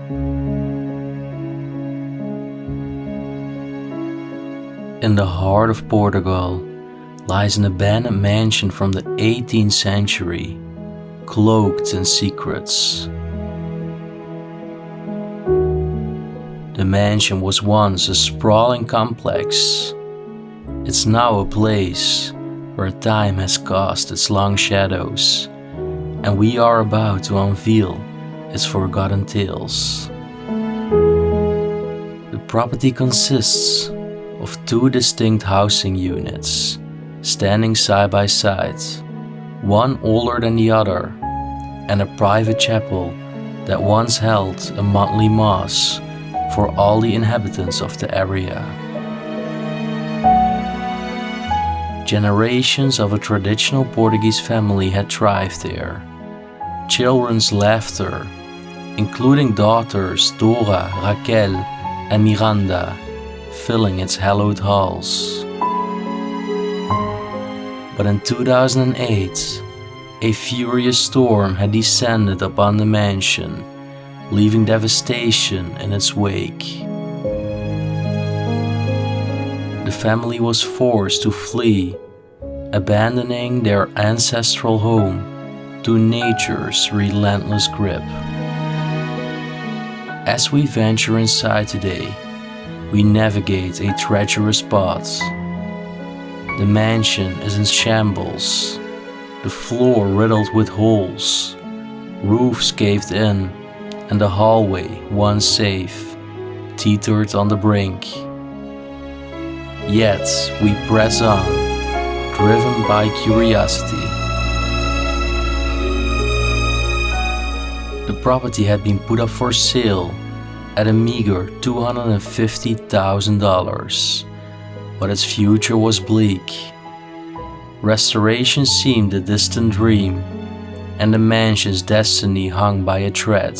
In the heart of Portugal lies an abandoned mansion from the 18th century, cloaked in secrets. The mansion was once a sprawling complex. It's now a place where time has cast its long shadows, and we are about to unveil its forgotten tales. The property consists of two distinct housing units, standing side by side, one older than the other, and a private chapel that once held a monthly mass for all the inhabitants of the area. Generations of a traditional Portuguese family had thrived there. Children's laughter, including daughters Dora, Raquel, and Miranda, filling its hallowed halls. But in 2008, a furious storm had descended upon the mansion, leaving devastation in its wake. The family was forced to flee, abandoning their ancestral home to nature's relentless grip. As we venture inside today, we navigate a treacherous path. The mansion is in shambles, the floor riddled with holes, roofs caved in, and the hallway, once safe, teetered on the brink. Yet we press on, driven by curiosity. The property had been put up for sale at a meager $250,000, but its future was bleak. Restoration seemed a distant dream, and the mansion's destiny hung by a thread,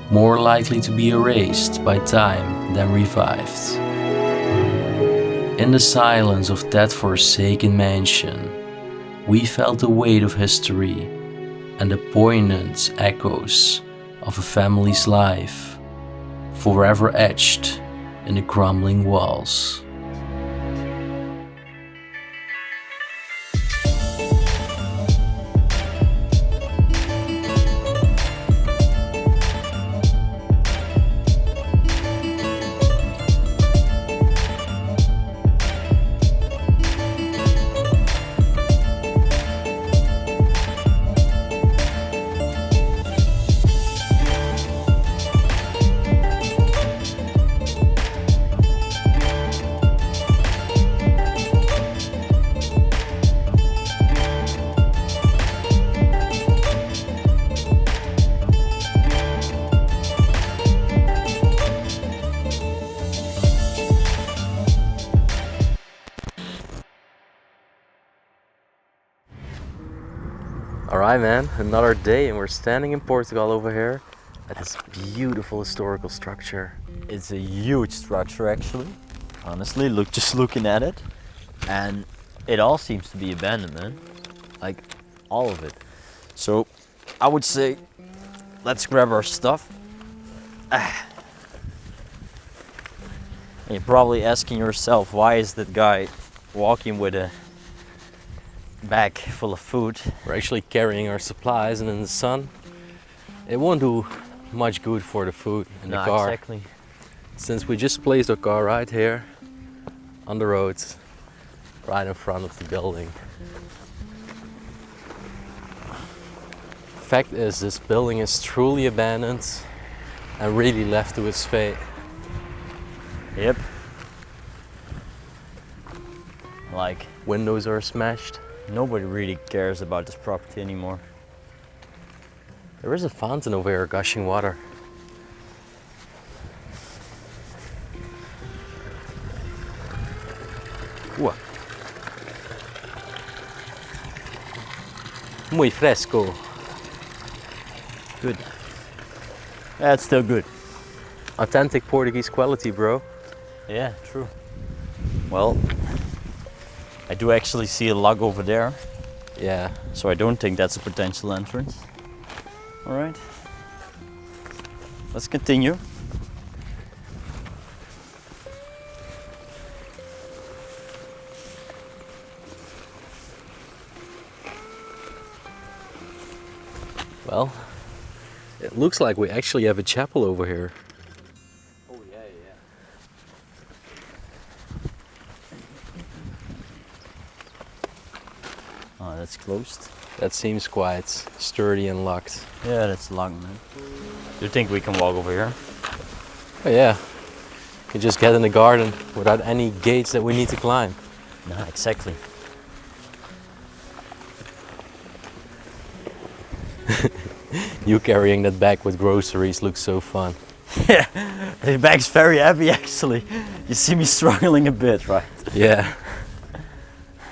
more likely to be erased by time than revived. In the silence of that forsaken mansion, we felt the weight of history and the poignant echoes of a family's life, forever etched in the crumbling walls. Alright man, another day and we're standing in Portugal over here at this beautiful historical structure. It's a huge structure actually, honestly, just looking at it. And it all seems to be abandoned, man. Like, all of it. So, I would say, let's grab our stuff. And you're probably asking yourself, why is that guy walking with a bag full of food? We're actually carrying our supplies, and in the sun, it won't do much good for the food in the car. Exactly. Since we just placed our car right here on the road, right in front of the building. Fact is, this building is truly abandoned and really left to its fate. Yep. Like, windows are smashed. Nobody really cares about this property anymore. There is a fountain over here gushing water. Ooh. Muy fresco. Good. That's still good. Authentic Portuguese quality, bro. Yeah, true. Well, I do actually see a log over there. Yeah. So I don't think that's a potential entrance. All right. let's continue. Well, it looks like we actually have a chapel over here. Oh yeah, yeah. Oh, that's closed. That seems quite sturdy and locked. Yeah, that's locked, man. Do you think we can walk over here? Oh yeah, you can just get in the garden without any gates that we need to climb. Nah, exactly. You carrying that bag with groceries looks so fun. Yeah, the bag's very heavy actually. You see me struggling a bit, right? Yeah.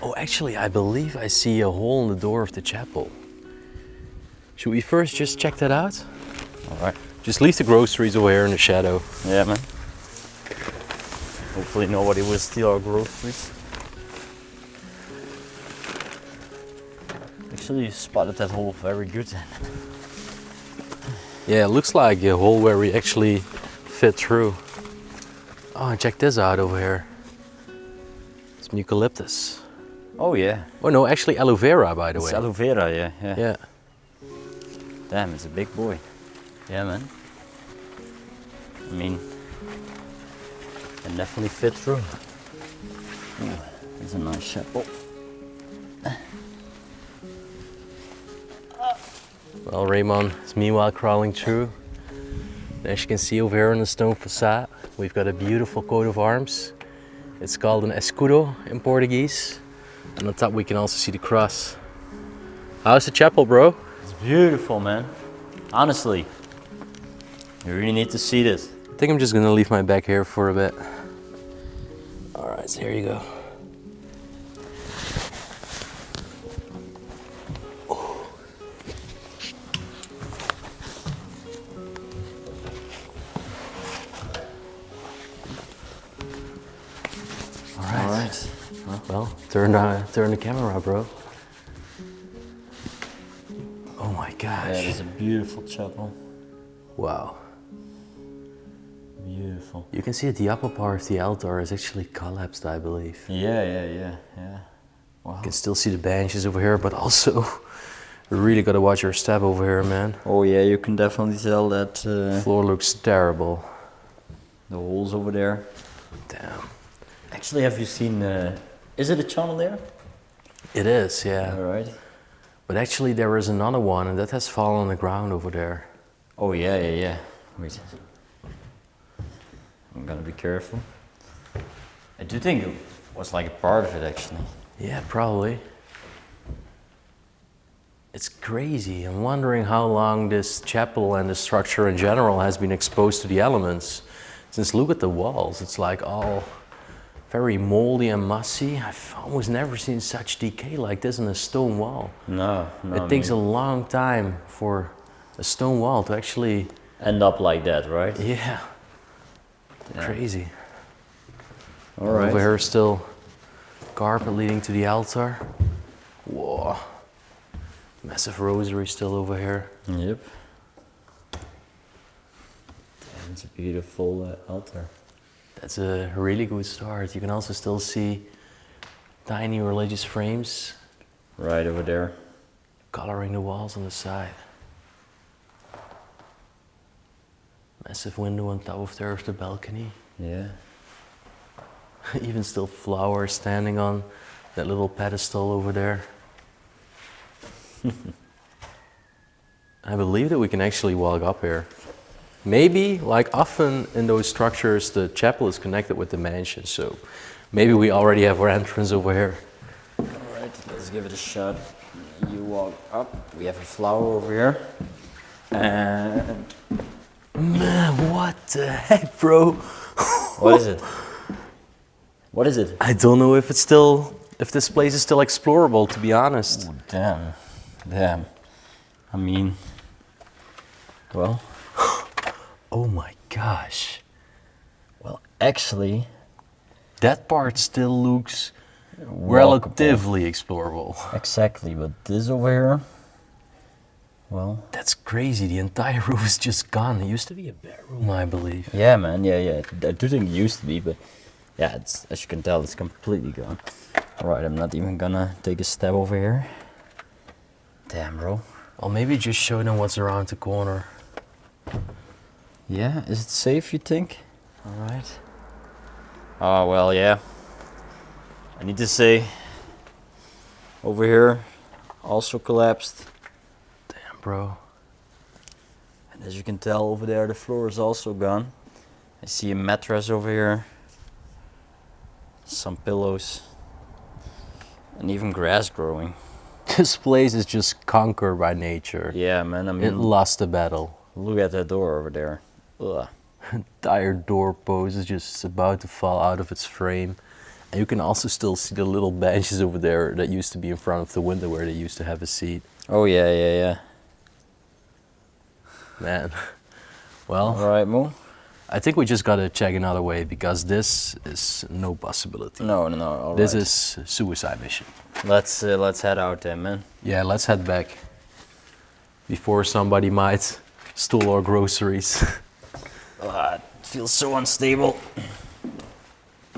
Oh, actually, I believe I see a hole in the door of the chapel. Should we first just check that out? Alright. Just leave the groceries over here in the shadow. Yeah, man. Hopefully nobody will steal our groceries. Actually, you spotted that hole very good then. Yeah, it looks like a hole where we actually fit through. Oh, and check this out over here. Some eucalyptus. Oh yeah. Oh no, actually aloe vera, by the It's way. aloe vera, yeah, yeah. Yeah. Damn, it's a big boy. Yeah, man. I mean, it definitely fit through. Ooh, that's a nice chapel. Well, Raymond is meanwhile crawling through. As you can see over here on the stone facade, we've got a beautiful coat of arms. It's called an escudo in Portuguese. And on top we can also see the cross. How's the chapel, bro? It's beautiful, man. Honestly, you really need to see this. I think I'm just gonna leave my bag here for a bit. All right, so here you go. All right. Well, turn the camera, bro. Oh my gosh. That is a beautiful chapel. Wow. Beautiful. You can see that the upper part of the altar is actually collapsed, I believe. Yeah, yeah, yeah, yeah. Wow. You can still see the benches over here, but also you really gotta watch your step over here, man. Oh yeah, you can definitely tell that Floor looks terrible. the holes over there. Damn. Actually, have you seen? Is it a channel there? It is, yeah. All right. But actually there is another one and that has fallen on the ground over there. Oh yeah, yeah, yeah. Wait. I'm gonna be careful. I do think it was like a part of it actually. Yeah, probably. It's crazy. I'm wondering how long this chapel and the structure in general has been exposed to the elements. Since look at the walls, it's like all very moldy and mossy. I've almost never seen such decay like this in a stone wall. No, no. It takes a long time for a stone wall to actually... end up like that, right? Yeah. Yeah. Crazy. All right. Over here still carpet leading to the altar. Whoa. Massive rosary still over here. Yep. Damn, it's a beautiful altar. That's a really good start. You can also still see tiny religious frames Right over there. coloring the walls on the side. Massive window on top of there of the balcony. Yeah. Even still flowers standing on that little pedestal over there. I believe that we can actually walk up here. Maybe, like often in those structures, the chapel is connected with the mansion, so maybe we already have our entrance over here. All right, let's give it a shot. You walk up. We have a flower over here. And Man, what the heck, bro? what is it? What is it? I don't know if this place is still explorable, to be honest. Oh, damn. Damn. I mean, well, Oh my gosh. well, actually, That part still looks walkable. relatively explorable. Exactly, but this over here, Well, That's crazy. The entire roof is just gone. It used to be a bedroom, I believe. yeah, man. Yeah. I do think it used to be, but yeah, it's, as you can tell, it's completely gone. All right, I'm not even gonna take a step over here. Damn, bro. Well, maybe just show them what's around the corner. Yeah, is it safe, you think? All right. Oh, well, yeah. I need to say, over here, also collapsed. Damn, bro. And as you can tell, over there, the floor is also gone. I see a mattress over here, some pillows, and even grass growing. This place is just conquered by nature. Yeah, man, I It mean, lost the battle. look at that door over there. Ugh. Entire doorpost is just about to fall out of its frame. And you can also still see the little benches over there that used to be in front of the window where they used to have a seat. Oh, yeah. Man. Well, All right, Mo. I think we just gotta check another way because this is no possibility. No, all This right. is a suicide mission. Let's head out then, man. Yeah, let's head back before somebody might steal our groceries. It feels so unstable.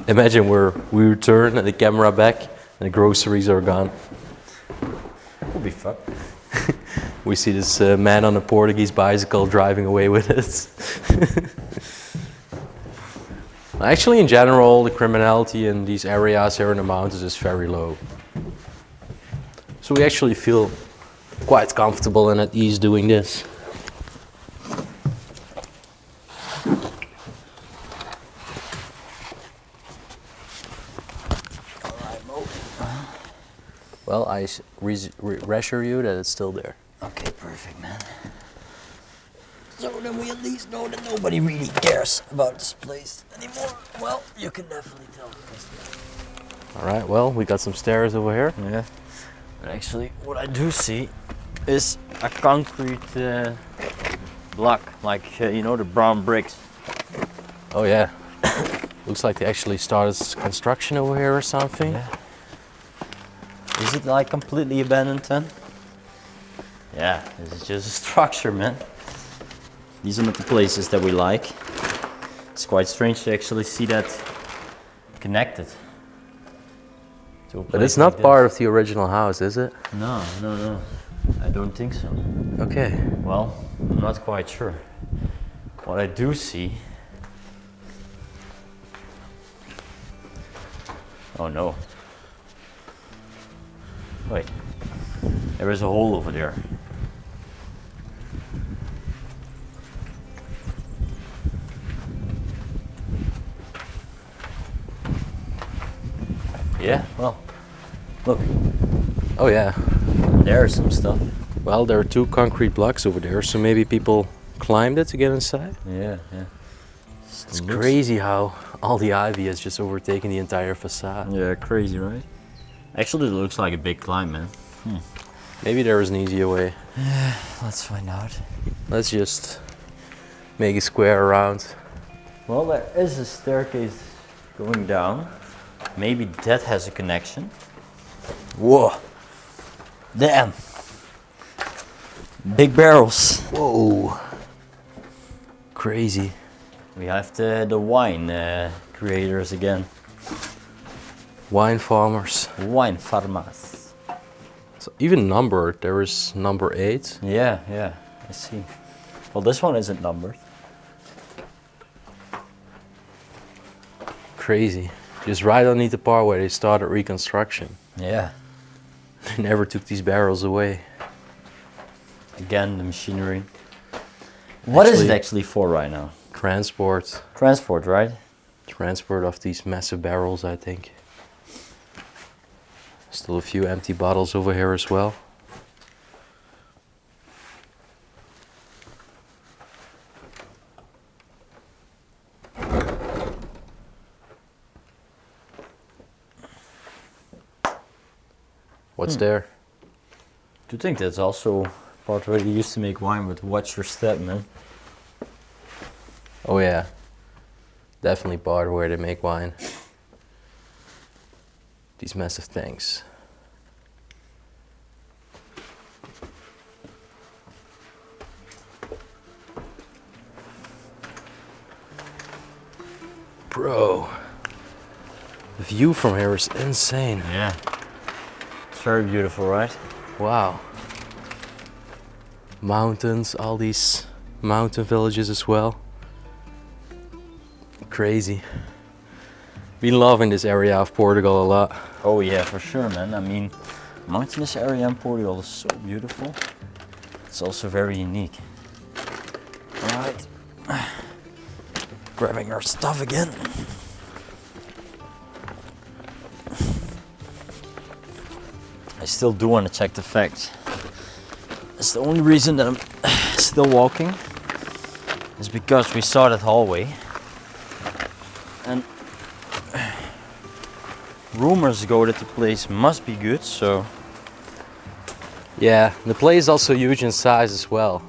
Imagine we return and the camera back and the groceries are gone. We'll be fucked. We see this man on a Portuguese bicycle driving away with it. Actually, in general, the criminality in these areas here in the mountains is very low. So we actually feel quite comfortable and at ease doing this. Well, I reassure you that it's still there. Okay, perfect, man. So then we at least know that nobody really cares about this place anymore. Well, you can definitely tell. All right, well, we got some stairs over here. Yeah. And actually, what I do see is a concrete block, like, you know, the brown bricks. Oh yeah. Looks like they actually started construction over here or something. Yeah. Is it like completely abandoned then? Yeah, this is just a structure, man. These are not the places that we like. It's quite strange to actually see that connected. To a But place it's not like part of the original house, is it? this. No. I don't think so. Okay. Well, I'm not quite sure. What I do see... Oh no. Wait. There is a hole over there. Yeah, well, look, Oh yeah. there's some stuff. Well, there are two concrete blocks over there, so maybe people climbed it to get inside. Yeah. It's crazy how all the ivy has just overtaken the entire facade. Yeah, crazy, right? Actually, it looks like a big climb, man. Maybe there is an easier way. Let's find out. Let's just make a square around. Well, there is a staircase going down. Maybe that has a connection. Whoa! Damn! Big barrels. Whoa. Crazy. We have the wine creators again. Wine farmers. Wine farmers. So even numbered, there is number 8. Yeah, I see. Well, this one isn't numbered. Crazy. Just right underneath the part where they started reconstruction. Yeah. They never took these barrels away. Again, the machinery. What is it actually for right now? Transport. Transport, right? Transport of these massive barrels, I think. Still a few empty bottles over here as well. What's there? Do you think that's also part where they used to make wine with watch your step, man? Oh yeah. Definitely part where they make wine. These massive tanks. Bro, the view from here is insane. Yeah. It's very beautiful, right? Wow. Mountains, all these mountain villages as well. Crazy. Been loving this area of Portugal a lot. Oh yeah, for sure, man. I mean, mountainous area in Portugal is so beautiful. It's also very unique. Alright. Grabbing our stuff again. I still do want to check the facts. That's the only reason that I'm still walking. Is because we saw that hallway. And rumors go that the place must be good, so Yeah, the place is also huge in size as well.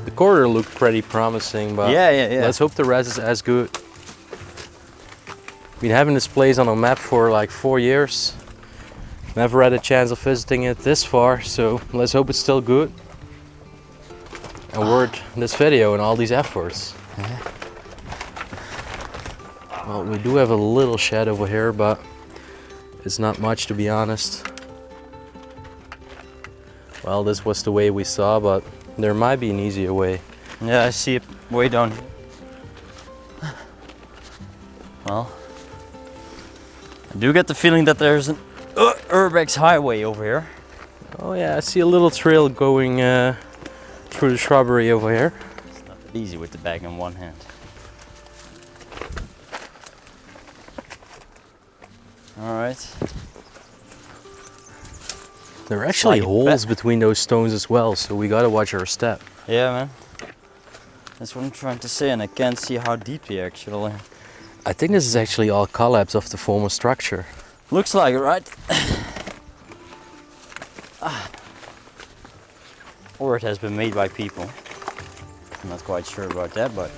The corridor looked pretty promising, but yeah. let's hope the rest is as good. Been having this place on a map for like 4 years. Never had a chance of visiting it this far, so let's hope it's still good. And worth this video and all these efforts. Well, we do have a little shed over here, but it's not much, to be honest. Well, this was the way we saw, but there might be an easier way. yeah, I see it way down here. Well, I do get the feeling that there's an Urbex highway over here. Oh yeah, I see a little trail going through the shrubbery over here. It's not that easy with the bag in one hand. Alright. There are actually like a holes between those stones as well, so we gotta watch our step. Yeah, man. That's what I'm trying to say, and I can't see how deep they actually are. I think this is actually all collapse of the former structure. Looks like it, right? Or it has been made by people. I'm not quite sure about that, but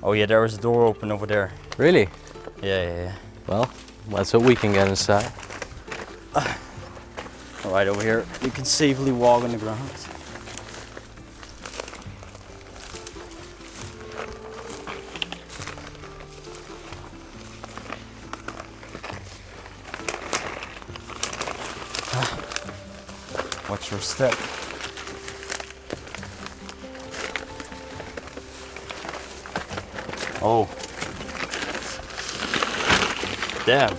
oh yeah, there was a door open over there. Really? Yeah. Well, let's hope we can get inside. Right over here, you can safely walk on the ground. Watch your step. Oh. Damn.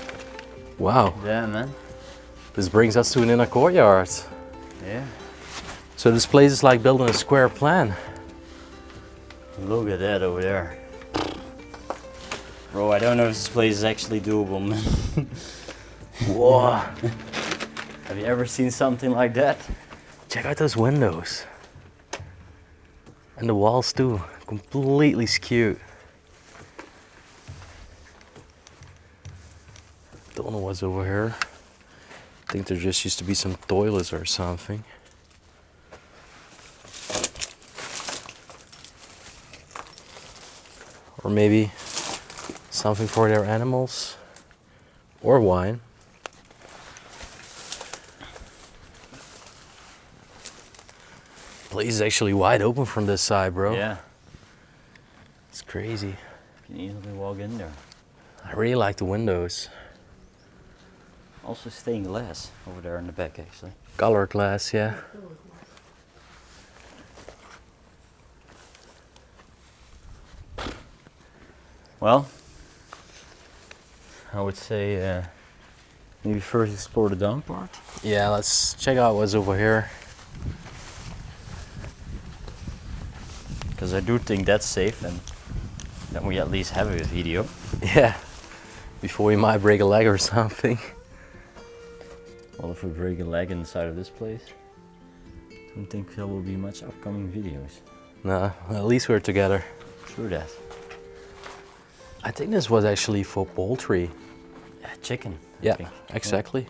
Wow, Damn, man. this brings us to an inner courtyard. Yeah. So this place is like built on a square plan. Look at that over there. Bro, I don't know if this place is actually doable, man. Whoa. Have you ever seen something like that? Check out those windows. And the walls too, completely skewed. Don't know what's over here. I think there just used to be some toilets or something. Or maybe something for their animals. Or wine. Place is actually wide open from this side, bro. Yeah. It's crazy. You can easily walk in there. I really like the windows. Also stained glass over there in the back, actually. Color glass, yeah. Well, I would say maybe first explore the down part. Yeah, let's check out what's over here. Because I do think that's safe, and then we at least have a video. Yeah, before we might break a leg or something. Well, if we break a leg inside of this place, I don't think there will be much upcoming videos. No, at least we're together. True that. I think this was actually for poultry. Chicken. I Yeah, think. exactly.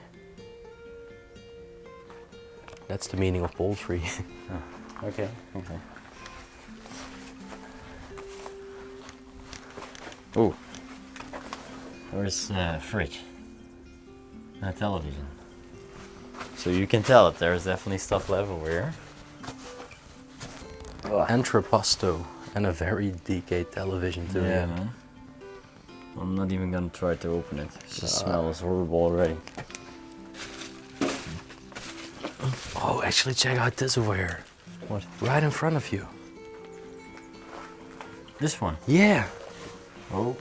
That's the meaning of poultry. Okay. Oh, there's a fridge and a television. So you can tell that there's definitely stuff left over here. Entreposto and a very decayed television too. Yeah, man. I'm not even gonna try to open it. The smell is horrible already. Oh, actually check out this over here. What? Right in front of you. This one? Yeah. Oh.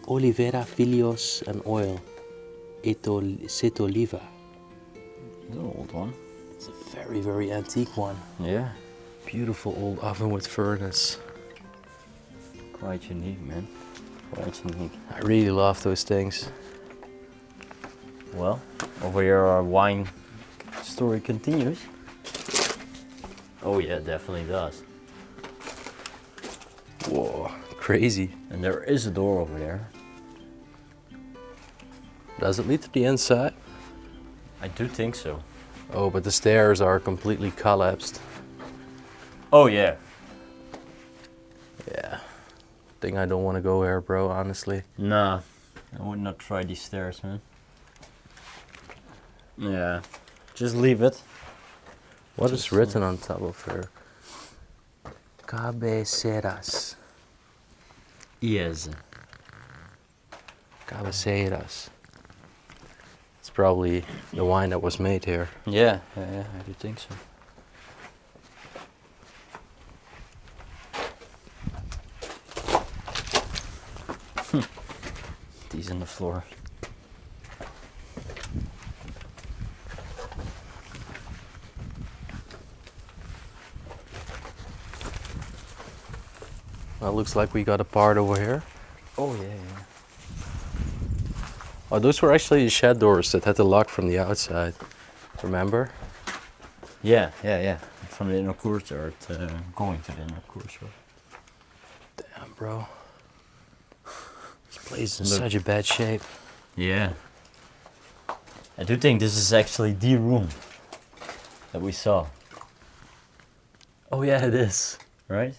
Oliveira Filios and oil. Setoliva. It's an old one. It's a very, very antique one. Yeah. Beautiful old oven with furnace. Quite unique, man. Quite unique. I really love those things. Well, over here our wine story continues. Oh yeah, definitely does. Whoa, crazy. And there is a door over there. Does it lead to the inside? I do think so. Oh, but the stairs are completely collapsed. Oh yeah. Yeah. Think I don't want to go here, bro, honestly. Nah, I would not try these stairs, man. Yeah, just leave it. What is written on top of her? Cabeceras. Yes. Cabeceras. It's probably the wine that was made here. Yeah, I do think so. These on the floor. Well, looks like we got a part over here. Oh yeah. Oh, those were actually the shed doors that had the lock from the outside. Remember? Yeah. From the inner courtyard, going to the inner courtyard. Damn, bro. This place is in Look. such a bad shape. Yeah. I do think this is actually the room that we saw, Oh yeah, it is. right?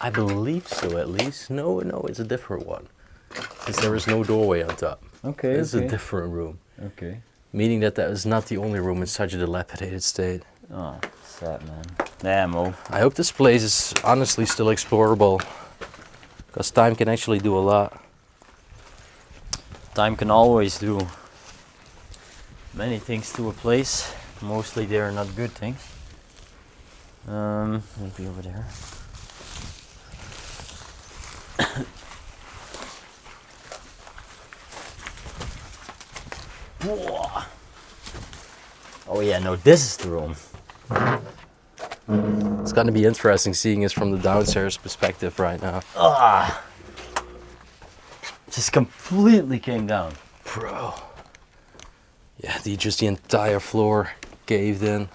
I believe so, at least. No, it's a different one. Since there is no doorway on top. Okay. It's a different room. Okay. Meaning that is not the only room in such a dilapidated state. Oh, sad man. Damn, oh. I hope this place is honestly still explorable. Because time can actually do a lot. Time can always do many things to a place. Mostly they're not good things. Maybe over there. Whoa. Oh yeah, no, this is the room. It's gonna be interesting seeing us from the downstairs perspective right now. Ah, just completely came down. Bro. Yeah, the entire floor caved in.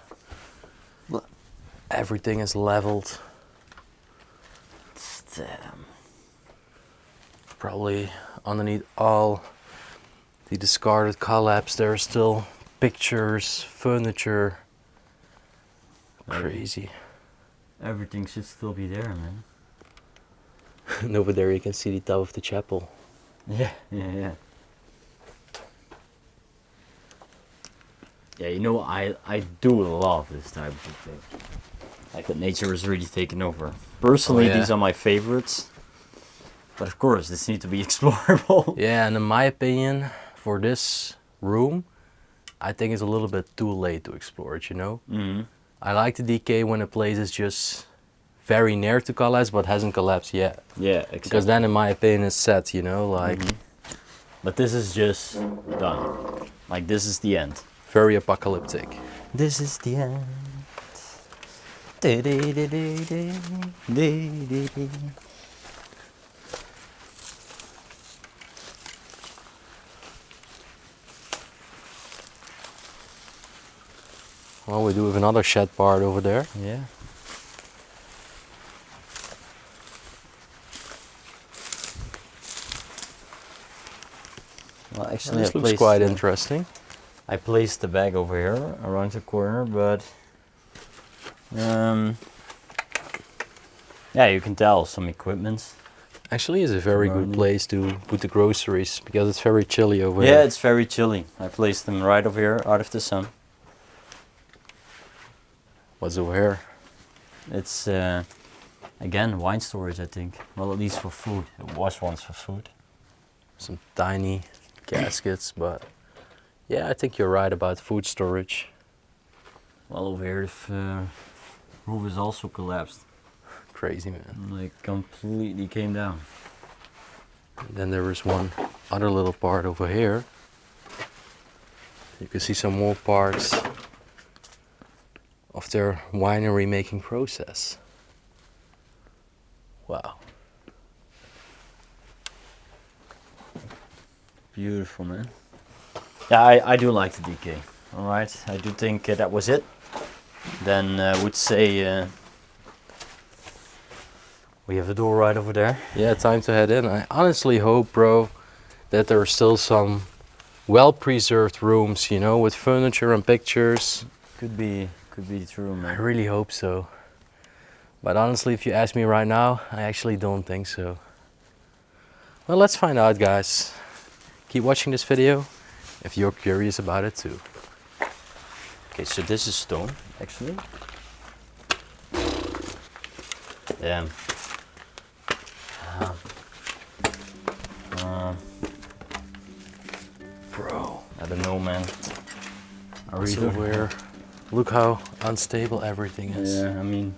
Everything is leveled. Damn. Probably underneath all the discarded collapse, there are still pictures, furniture. Crazy. Everything should still be there, man. And over there you can see the top of the chapel. Yeah. Yeah, you know, I do love this type of thing. Like that nature is really taking over. Personally, Oh, yeah. these are my favorites. But of course, this needs to be explorable. Yeah, and in my opinion, for this room, I think it's a little bit too late to explore it, you know? Mm-hmm. I like the decay when a place is just very near to collapse but hasn't collapsed yet. Yeah, exactly. Because then in my opinion it's set, you know, like But this is just done. Like, this is the end. very apocalyptic. This is the end. Well, we do have another shed part over there. Yeah. Well, actually, This looks quite interesting. I placed the bag over here around the corner, but yeah, you can tell some equipment. Actually, it's a very good Surrounding. place to put the groceries because it's very chilly over Yeah, here. it's very chilly. I placed them right over here, out of the sun. What's over here? It's again wine storage, I think. Well, at least for food. It was once for food. Some tiny gaskets, but yeah, I think you're right about food storage. Well, over here the roof is also collapsed. Crazy, man. Like completely came down. And then there is one other little part over here. You can see some more parts of their winery making process. Wow. Beautiful, man. Yeah, I do like the DK. All right, I do think that was it. Then I would say we have a door right over there. Yeah, time to head in. I honestly hope, bro, that there are still some well-preserved rooms, you know, with furniture and pictures. Could be true, I man. really hope so. But honestly, if you ask me right now, I actually don't think so. Well, let's find out, guys. Keep watching this video if you're curious about it too. Okay, so this is stone, actually. Yeah. Bro, I don't know, man. I really so don't know. where? Look how unstable everything is. Yeah, I mean,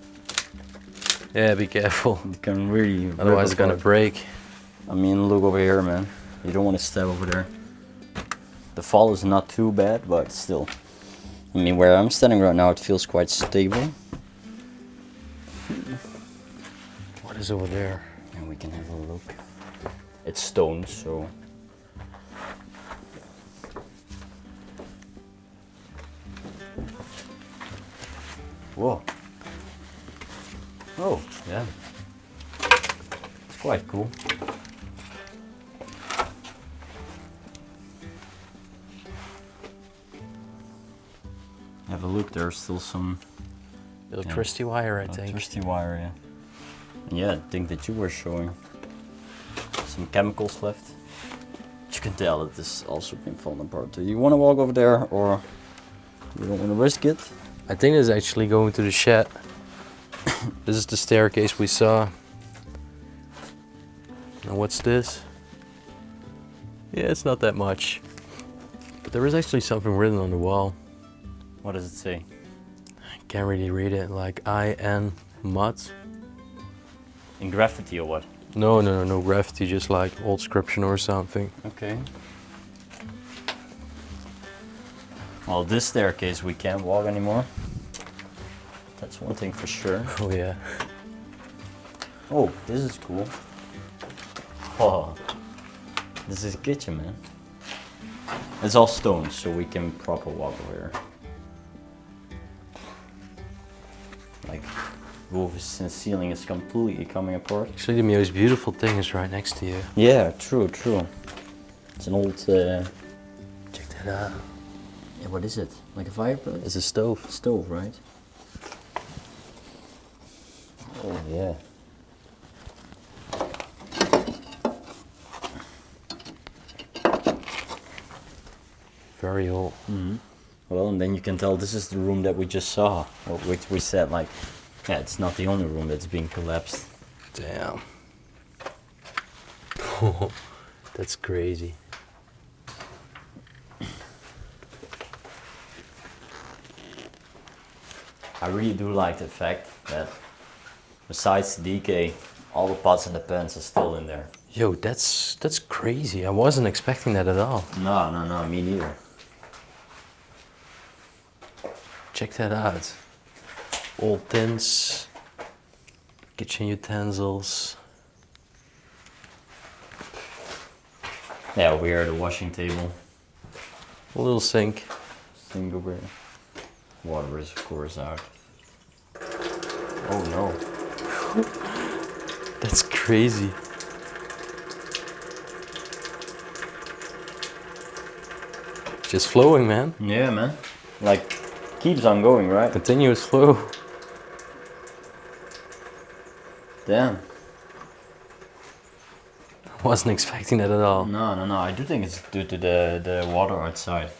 Yeah, be careful. it can really. rip Otherwise it's gonna apart. break. I mean, look over here, man. You don't want to step over there. The fall is not too bad, but still. I mean, where I'm standing right now, it feels quite stable. What is over there? And we can have a look. It's stone, so. Whoa. Oh, yeah. It's quite cool. Have a look, there's still some Electricity wire, I think. electricity wire, yeah. And yeah, I think that you were showing some chemicals left. But you can tell that this also been falling apart. Do you want to walk over there, or you don't want to risk it? I think it's actually going to the shed. This is the staircase we saw. Now what's this? Yeah, it's not that much. But there is actually something written on the wall. What does it say? I can't really read it, like I-N mud. In graffiti or what? No graffiti, just like old scription or something. Okay. Well, this staircase we can't walk anymore. That's one thing for sure. Oh yeah. Oh, this is cool. Oh, this is a kitchen, man. It's all stone, so we can proper walk over here. Like, roof and ceiling is completely coming apart. Actually the most beautiful thing is right next to you. Yeah, true. It's an old. Check that out. Yeah, what is it? Like a fireplace? It's a stove. Stove, right? Oh yeah. Very old. Well, and then you can tell this is the room that we just saw, or which we said like, yeah, it's not the only room that's being collapsed. Damn. That's crazy. I really do like the fact that besides the DK, all the pots and the pans are still in there. Yo, that's crazy. I wasn't expecting that at all. No, me neither. Check that out. Old tins, kitchen utensils. Yeah, we are at the washing table. A little sink. Sink over here. Water is of course out. Oh no. That's crazy. Just flowing, man. Yeah, man. Like, keeps on going, right? Continuous flow. Damn. Wasn't expecting that at all. No. I do think it's due to the water outside.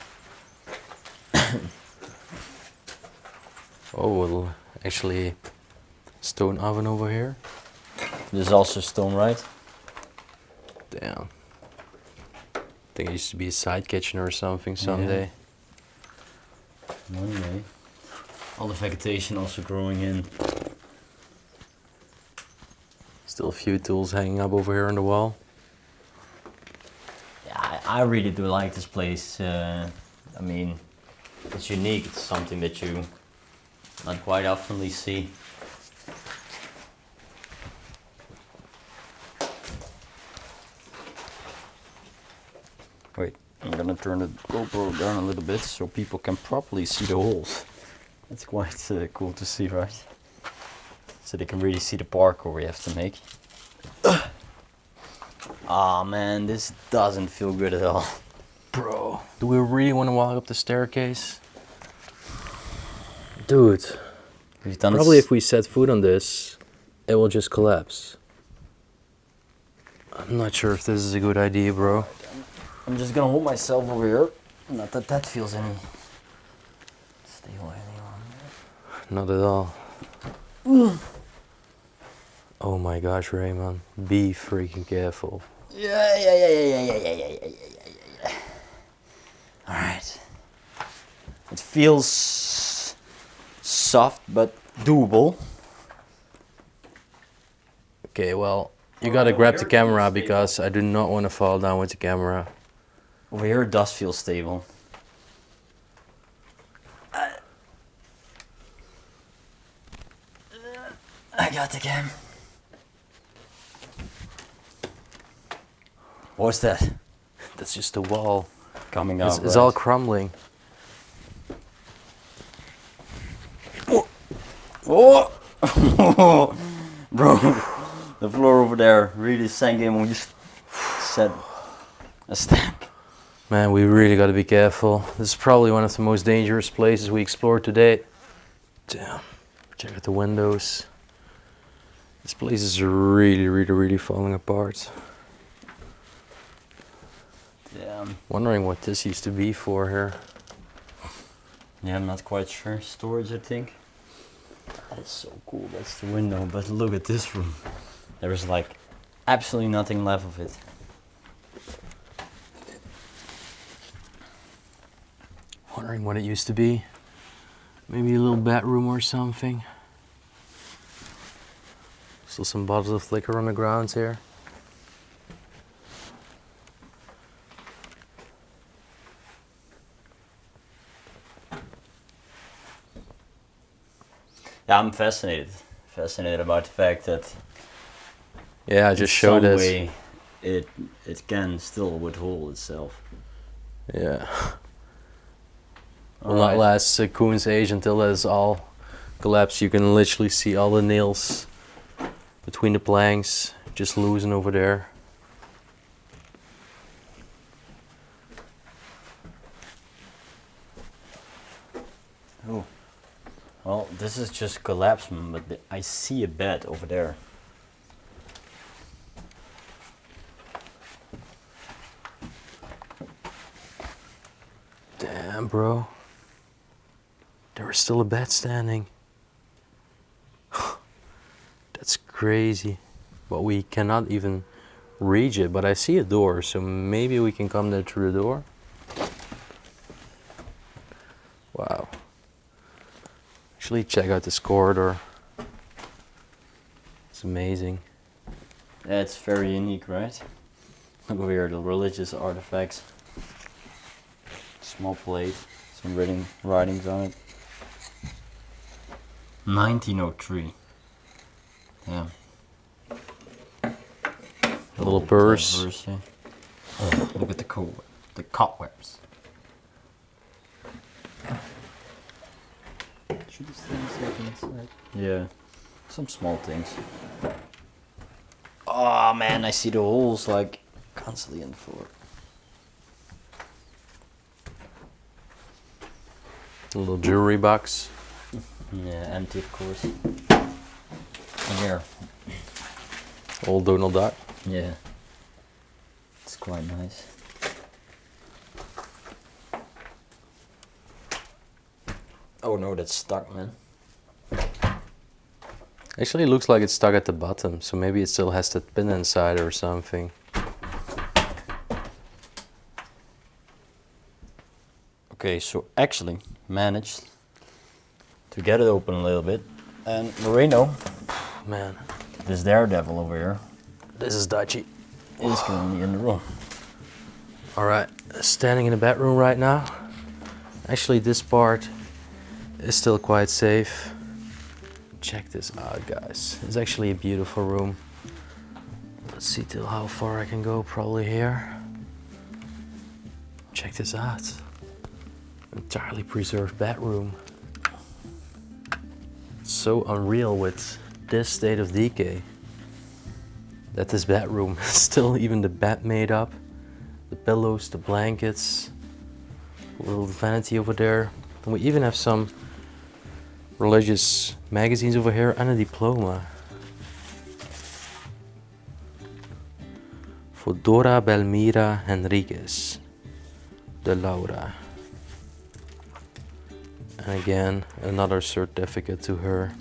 Oh, well, actually, stone oven over here. This is also stone, right? Damn. Think it used to be a side kitchen or something someday. One day. All the vegetation also growing in. Still a few tools hanging up over here on the wall. Yeah, I really do like this place. I mean, it's unique. It's something that you not quite oftenly see. Wait, I'm gonna turn the GoPro down a little bit so people can properly see the holes. That's quite cool to see, right? So they can really see the parkour we have to make. Ah man, this doesn't feel good at all. Bro, do we really want to walk up the staircase? Dude, We've done probably it. if we set foot on this, it will just collapse. I'm not sure if this is a good idea, bro. I'm just gonna hold myself over here. Not that that feels any stable any longer. Not at all. Oh my gosh, Raymond, be freaking careful. Yeah. All right. It feels soft but doable. Okay, well, you gotta grab the camera because I do not want to fall down with the camera. Over here it does feel stable. I got the cam. What's that? That's just the wall. Coming out. It's all crumbling. Oh! Bro, the floor over there really sank in when you said a step. Man, we really gotta be careful. This is probably one of the most dangerous places we explored to date. Damn. Check out the windows. This place is really falling apart. Damn. Wondering what this used to be for here. Yeah, I'm not quite sure. Storage, I think. That's so cool. That's the window. But look at this room. There is like absolutely nothing left of it. Wondering what it used to be. Maybe a little bedroom or something. Still some bottles of liquor on the ground here. Yeah, I'm fascinated. Fascinated about the fact that Yeah, I just showed some this. way it can still withhold itself. Yeah. Will Alright. not last Coon's age until it's all collapsed. You can literally see all the nails between the planks just loosen over there. Oh. Well, this is just collapsement, but I see a bed over there. Damn, bro. There was still a bed standing. That's crazy. But we cannot even reach it. But I see a door, so maybe we can come there through the door. Wow. Actually, check out this corridor. It's amazing. Yeah, it's very unique, right? Look over here, the religious artifacts. Small plate, some writings on it. 1903. Yeah. A little purse. Yeah. Oh, look at the cobwebs. Should these things have inside? Yeah. Some small things. Oh man, I see the holes like constantly in the floor. A little jewelry box. Yeah, empty of course. And here. Old Donald Duck. Yeah. It's quite nice. Oh no, that's stuck, man. Actually, it looks like it's stuck at the bottom, so maybe it still has that pin inside or something. Okay, so actually managed to get it open a little bit. And Moreno, Man, this daredevil over here, this is dodgy. is currently in the room. All right, standing in the bedroom right now. Actually, this part is still quite safe. Check this out, guys. It's actually a beautiful room. Let's see till how far I can go, probably here. Check this out. Entirely preserved bedroom. It's so unreal with this state of decay that this bedroom is still even the bed made up. The pillows, the blankets, a little vanity over there. And we even have some religious magazines over here and a diploma. For Dora Belmira Henriquez de Laura. And again, another certificate to her.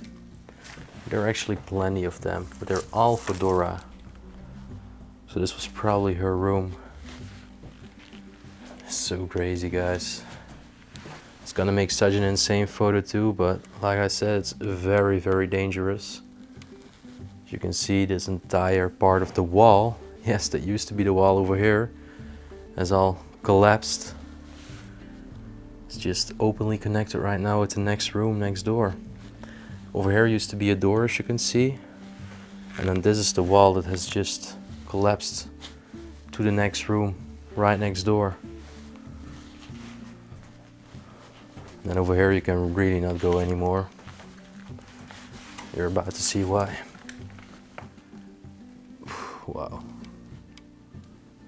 There are actually plenty of them, but they're all for Dora. So this was probably her room. So crazy, guys. It's gonna make such an insane photo too, but like I said, it's very, very dangerous. As you can see, this entire part of the wall, yes, that used to be the wall over here, has all collapsed. It's just openly connected right now with the next room next door. Over here used to be a door, as you can see. And then this is the wall that has just collapsed to the next room right next door. And over here you can really not go anymore. You're about to see why. Wow.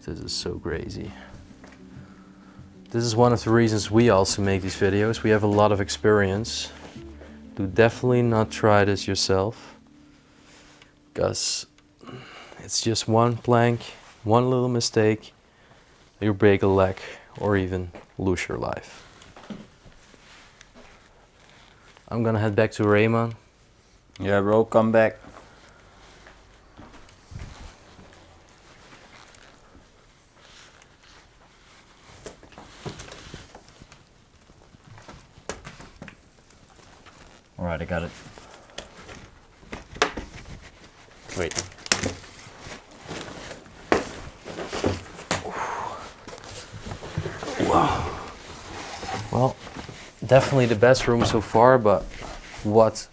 This is so crazy. This is one of the reasons we also make these videos. We have a lot of experience. Do definitely not try this yourself, because it's just one plank, one little mistake, you break a leg or even lose your life. I'm gonna head back to Raymond. Yeah, bro, come back. All right, I got it. Wait. Wow. Well, definitely the best room so far, but what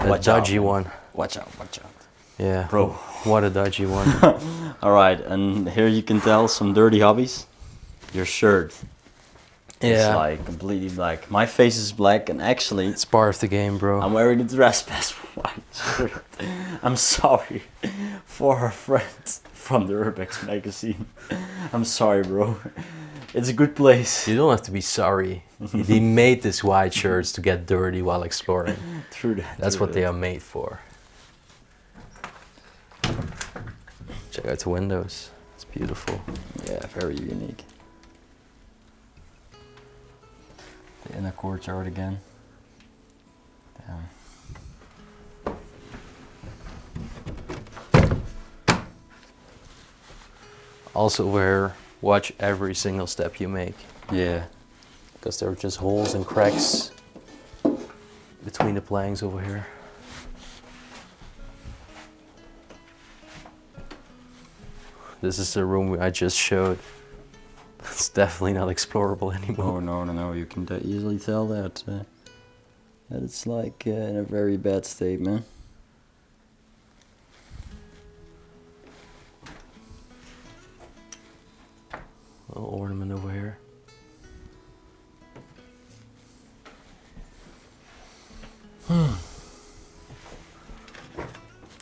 a Watch dodgy out, man. one. Watch out, watch out. Yeah, Bro. what a dodgy one. All right, and here you can tell some dirty hobbies. Your shirt is Yeah, like completely black. My face is black, and actually, it's part of the game, bro. I'm wearing the dress pass white shirt. I'm sorry for our friends from the Urbex magazine. I'm sorry, bro. It's a good place. You don't have to be sorry. They made these white shirts to get dirty while exploring. True that. That's true what they that. are made for. Check out the windows. It's beautiful. Yeah, very unique. The inner courtyard again. Damn. Also over here, watch every single step you make, Yeah. because there are just holes and cracks between the planks over here. This is the room I just showed. It's definitely not explorable anymore. Oh no, no, no! You can easily tell that that it's like in a very bad state, man. Little ornament over here.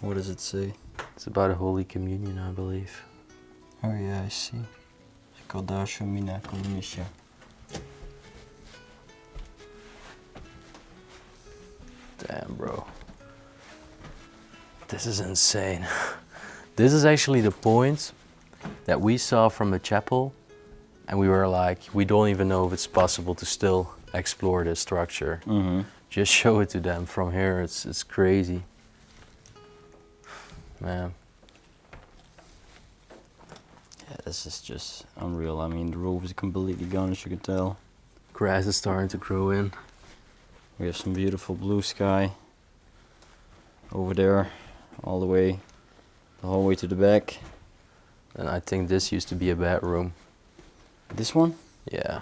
What does it say? It's about a Holy Communion, I believe. Oh yeah, I see. Kodasha Mina Komunisha. Damn, bro. This is insane. This is actually the point that we saw from the chapel, and we were like, we don't even know if it's possible to still explore this structure. Mm-hmm. Just show it to them from here. It's crazy. Man. Yeah, this is just unreal. I mean, the roof is completely gone, as you can tell. Grass is starting to grow in. We have some beautiful blue sky over there, all the way, the whole way to the back. And I think this used to be a bedroom. This one? Yeah.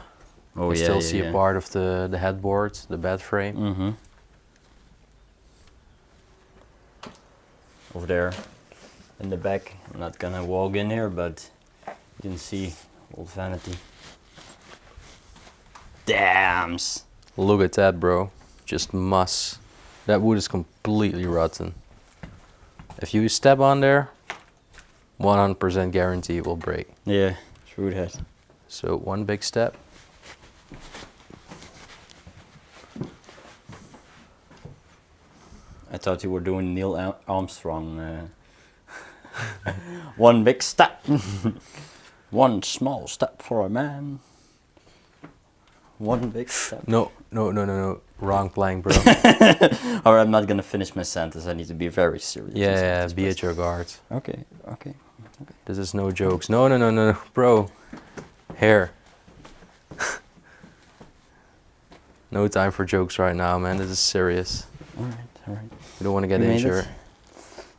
Oh, You yeah, still yeah, see yeah. a part of the headboard, the bed frame. Mm-hmm. Over there, in the back. I'm not gonna walk in here, but you can see old vanity. Dams! Look at that, bro. Just muss. That wood is completely rotten. If you step on there, 100% guarantee it will break. Yeah, true that. So one big step. I thought you were doing Neil Armstrong. One big step. One small step for a man. One big step. No. Wrong plank, bro. Alright, I'm not gonna finish my sentence. I need to be very serious. Yeah, be at your guard. Okay, okay. This is no jokes. No, bro. Hair. No time for jokes right now, man. This is serious. Alright. We don't want to get You made injured. it?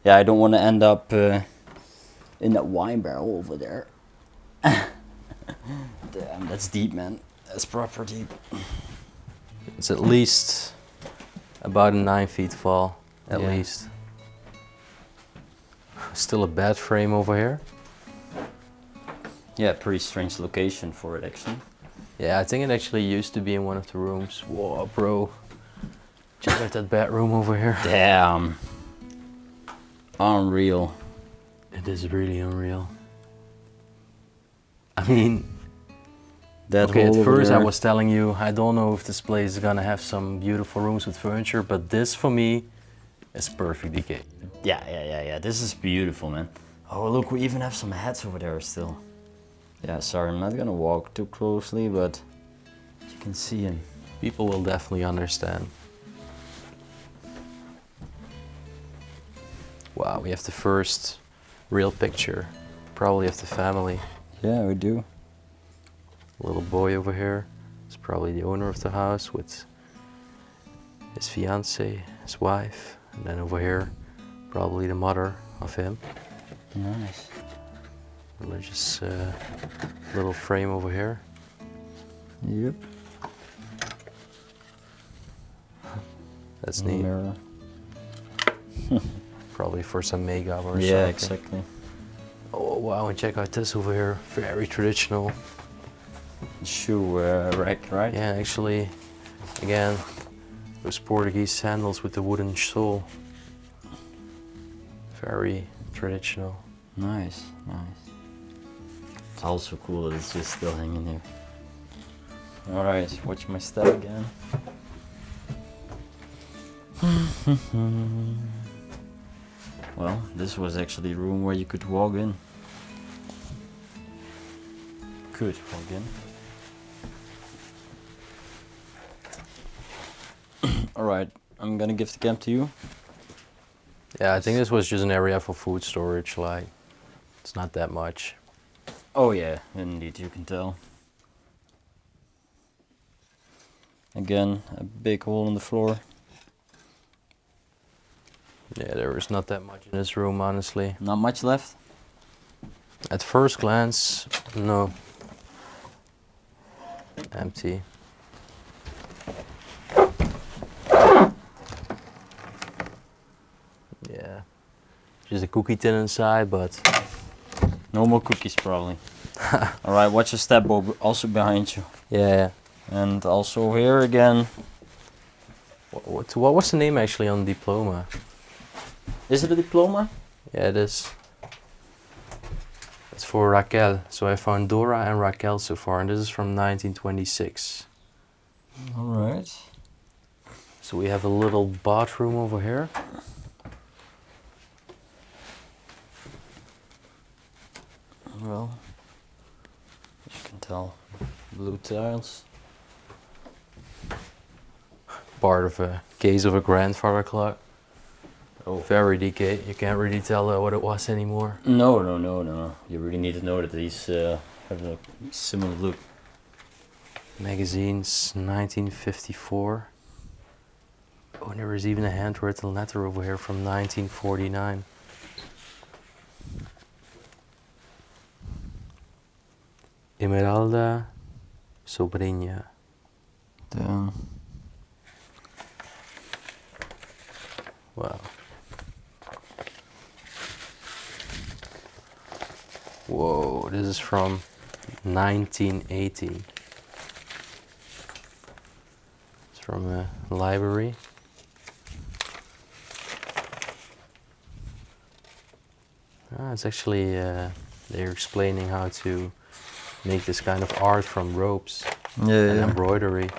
Yeah, I don't want to end up in that wine barrel over there. Damn, that's deep, man. That's proper deep. It's at least about a 9 feet fall, at Yeah. least. Still a bed frame over here. Yeah, pretty strange location for it, actually. Yeah, I think it actually used to be in one of the rooms. Whoa, bro. Check out that bedroom over here. Damn. Unreal. It is really unreal. I mean, That okay, at hole over first I there. was telling you, I don't know if this place is gonna have some beautiful rooms with furniture, but this for me is perfectly okay. Yeah. This is beautiful, man. Oh, look, we even have some hats over there still. Yeah, sorry, I'm not gonna walk too closely, but you can see him. People will definitely understand. Wow, we have the first real picture, probably of the family. Yeah, we do. Little boy over here is probably the owner of the house with his fiance, his wife, and then over here, probably the mother of him. Nice. Religious little frame over here. Yep. That's neat. Mirror. Probably for some makeup or Yeah, something. exactly. Oh wow, and check out this over here. Very traditional. Shoe rack, right? Yeah, actually, again, those Portuguese sandals with the wooden sole. Very traditional. Nice. It's also cool that it's just still hanging there. Alright, watch my step again. Well, this was actually a room where you could walk in. Could walk in. Alright, I'm gonna give the cam to you. Yeah, I think this was just an area for food storage, like, it's not that much. Oh yeah, indeed, you can tell. Again, a big hole in the floor. Yeah, there is not that much in this room, honestly. Not much left. At first glance, no. Empty. Yeah. Just a cookie tin inside, but No more cookies, probably. Alright, watch your step, Bob, also behind you. yeah. And also here again. What was the name actually on the diploma? Is it a diploma? Yeah, it is. It's for Raquel. So I found Dora and Raquel so far, and this is from 1926. Alright. So we have a little bathroom over here. Well, as you can tell, blue tiles. Part of a case of a grandfather clock. Oh. Very decayed. You can't really tell what it was anymore. No, no, no, no. You really need to know that these have a similar look. Magazines, 1954. Oh, and there is even a handwritten letter over here from 1949. Esmeralda Sobrinha. Damn. Wow. Whoa, this is from 1980. It's from a library. It's actually, they're explaining how to make this kind of art from ropes and embroidery.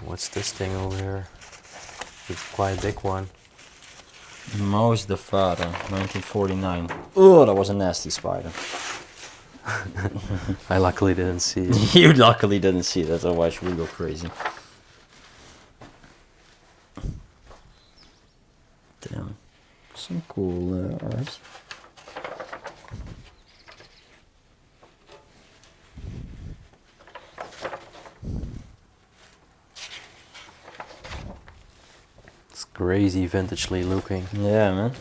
What's this thing over here? It's quite a big one. Maus de Fada, 1949. Oh, that was a nasty spider. I luckily didn't see it. You luckily didn't see that, otherwise you would go crazy. Damn. Some cool art. It's crazy vintagely looking. Yeah, man.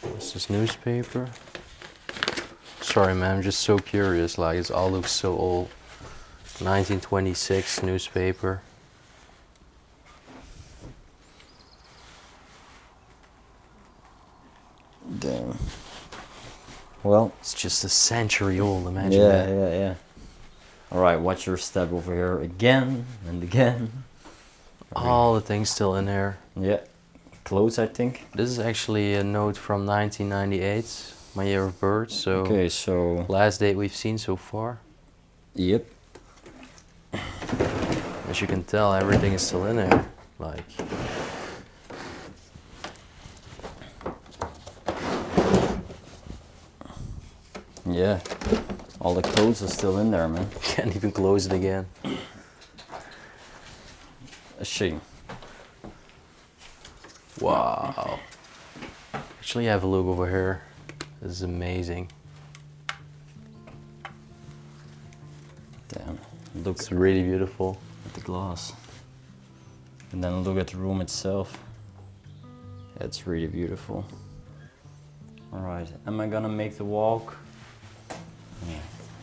What's this newspaper? Sorry man, I'm just so curious, like it all looks so old. 1926 newspaper. Damn. Well, It's just a century old, imagine yeah, that. yeah, yeah. Alright, watch your step over here again and again. All the things still in there. Yeah. Clothes, I think. This is actually a note from 1998, my year of birth, so Okay, so. last date we've seen so far. Yep. As you can tell, everything is still in there. Like, Yeah. All the clothes are still in there, man. can't even close it again. A shame. Wow. Actually, have a look over here. This is amazing. Damn. Look It's really beautiful. at the glass. And then look at the room itself. It's really beautiful. Alright, am I gonna make the walk? Yeah,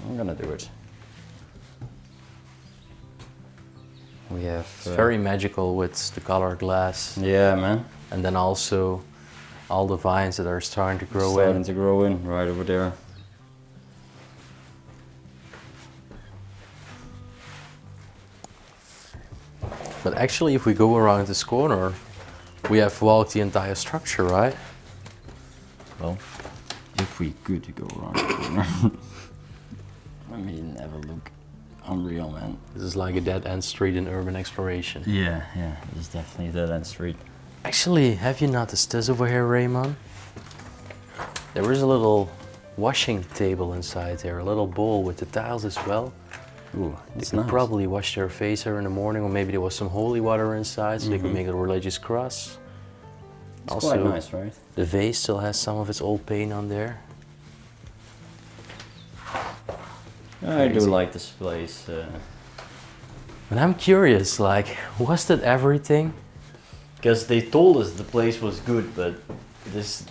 I'm gonna do it. We have. It's very magical with the colored glass, Yeah, man. and then also all the vines that are starting to grow Starting in. to grow in right over there. But actually, if we go around this corner, we have walked the entire structure, right? Well, if we could go around the corner. I mean, never look unreal, man. This is like a dead end street in urban exploration. Yeah, yeah, it's definitely a dead end street. Actually, have you noticed this over here, Raymond? There is a little washing table inside there, a little bowl with the tiles as well. Ooh, They it's could nice. probably wash their face here in the morning, or maybe there was some holy water inside, so they could make a religious cross. It's quite nice, right? The vase still has some of its old paint on there. I do Crazy. like this place. But I'm curious, like, was that everything? Because they told us the place was good, but this.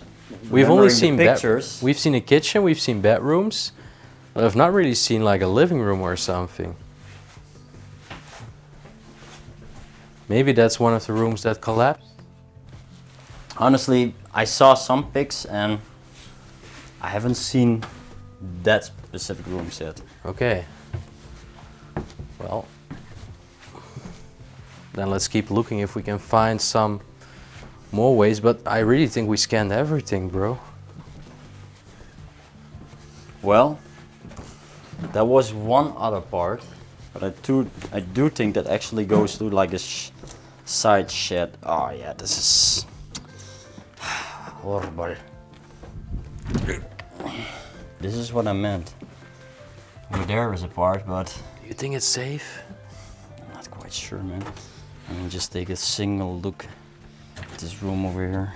We've only remembering the seen pictures. We've seen a kitchen, we've seen bedrooms, but I've not really seen like a living room or something. Maybe that's one of the rooms that collapsed. Honestly, I saw some pics and I haven't seen that specific room yet. Okay. Well, then let's keep looking if we can find some more ways, but I really think we scanned everything, bro. Well, there was one other part, but I do think that actually goes through like a side shed. Oh yeah, this is horrible. This is what I meant. Over there is a part, but You think it's safe? I'm not quite sure, man. Let me just take a single look at this room over here.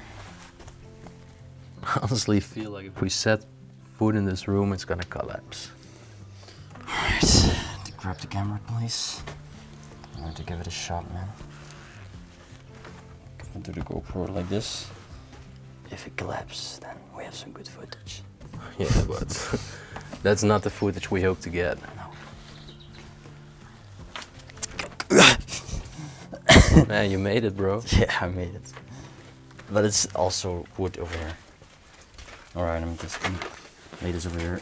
I honestly feel like if we set foot in this room, it's gonna collapse. Alright, grab the camera, please. I'm going to give it a shot, man. Gonna do the GoPro like this. If it collapses, then we have some good footage. Yeah, but that's not the footage we hope to get. Man, you made it, bro. Yeah, I made it. But it's also wood over here. Alright, I'm just gonna lay this over here.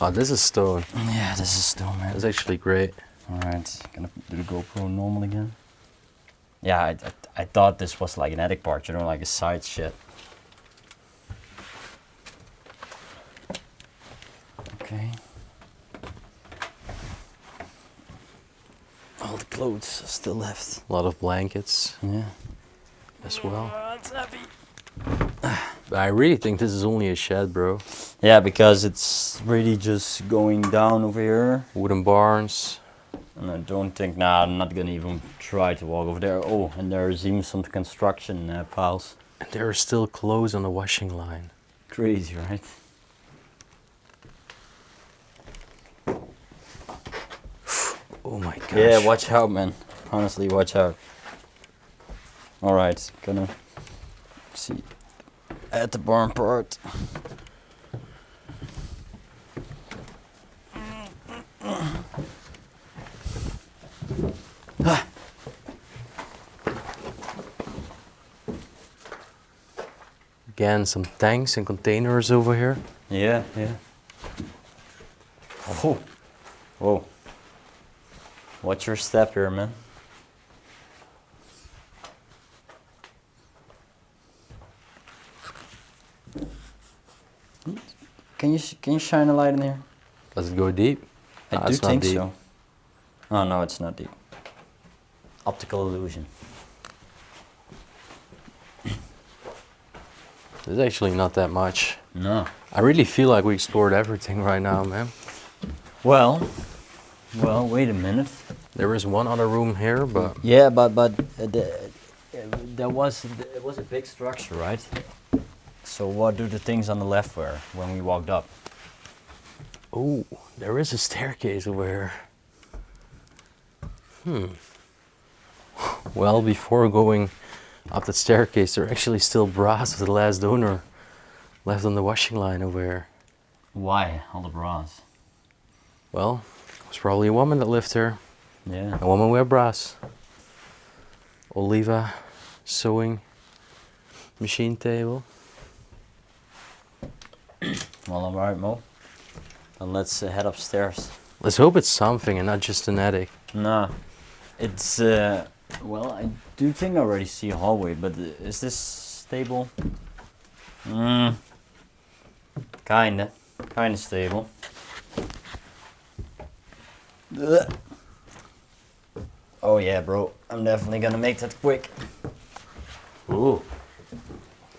Oh, this is stone. Yeah, this is stone, man. That's actually great. Alright, gonna do the GoPro normal again. Yeah, I thought this was like an attic part, you know, like a side shed. Okay. All the clothes are still left. A lot of blankets Yeah. as well. It's heavy. But I really think this is only a shed, bro. Yeah, because it's really just going down over here. Wooden barns. And I don't think, nah, I'm not gonna even try to walk over there. Oh, and there's even some construction piles. And there are still clothes on the washing line. Crazy, right? Oh my gosh. Yeah, watch out, man. Honestly, watch out. Alright, gonna see at the barn part. Again, some tanks and containers over here. Yeah, yeah. Oh, whoa. Watch your step here, man. Can you shine a light in here? Does it go deep? I No, do it's not think deep. so. Oh no, it's not deep. Optical illusion. There's actually not that much. No. I really feel like we explored everything right now, man. Well, wait a minute. There is one other room here, but Yeah, but there was it was a big structure, right? So what do the things on the left were when we walked up? oh, there is a staircase over here. Well, before going up the staircase, there are actually still brass of the last owner left on the washing line over here. Why all the bras? Well, it was probably a woman that lived here. Yeah. A woman with brass. Oliva, sewing, machine table. Well, all right, Mo. Then let's head upstairs. Let's hope it's something and not just an attic. Nah, it's well, I do think I already see a hallway, but is this stable? Kinda stable. Ugh. Oh yeah, bro. I'm definitely gonna make that quick. Ooh.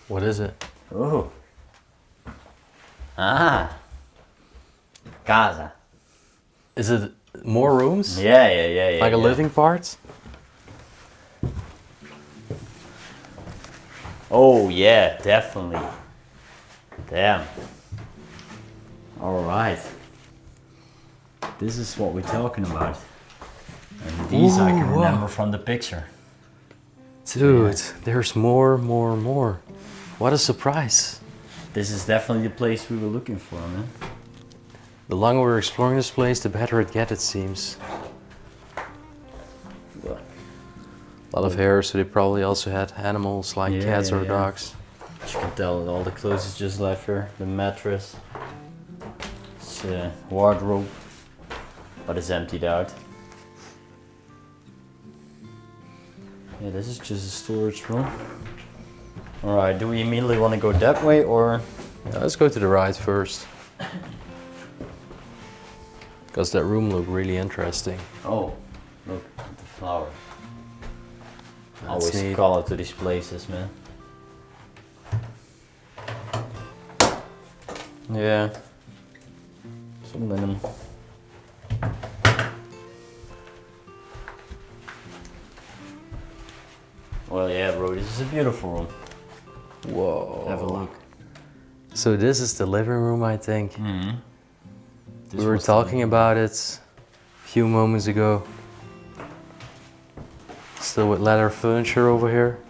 What is it? Ooh. Ah. Casa. Is it more rooms? Yeah. Like a living part? Oh yeah, definitely. Damn. Alright. This is what we're talking about. And these I can Ooh, wow. remember from the picture. Dude, there's more. What a surprise. This is definitely the place we were looking for, man. The longer we're exploring this place, the better it gets, it seems. What? A lot of hair, so they probably also had animals like Yeah, cats yeah, or yeah. dogs. As you can tell, all the clothes is just left here. The mattress. It's a wardrobe. But it's emptied out. Yeah, this is just a storage room. Alright, do we immediately want to go that way or? Yeah, let's go to the right first. Because that room looked really interesting. Oh, look at the flower. That's Always neat. call out to these places, man. Yeah. Some linen. Well, yeah, bro, this is a beautiful room. Whoa. Have a look. So this is the living room, I think. Mm-hmm. We were talking about it a few moments ago. Still with leather furniture over here.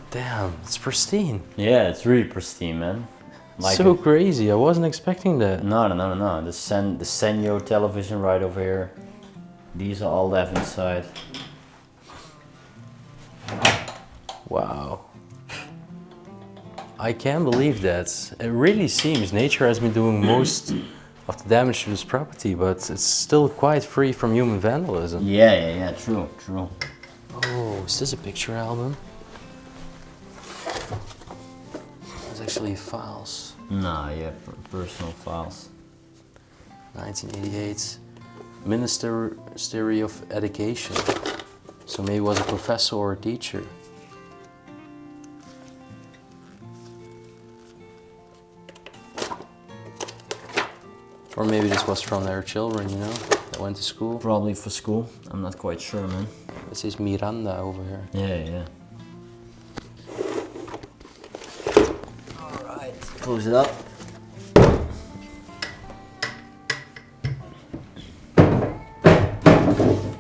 Damn, it's pristine. Yeah, it's really pristine, man. Like So crazy, I wasn't expecting that. no. The Senyo television right over here. These are all left inside. Wow. I can't believe that. It really seems nature has been doing most of the damage to this property, but it's still quite free from human vandalism. Yeah, true. Oh, is this a picture album? It's actually files. Nah, yeah, personal files. 1988. Ministry of Education. So maybe it was a professor or a teacher. Or maybe this was from their children, you know, that went to school. Probably for school. I'm not quite sure, man. It says Miranda over here. Yeah. Alright, close it up.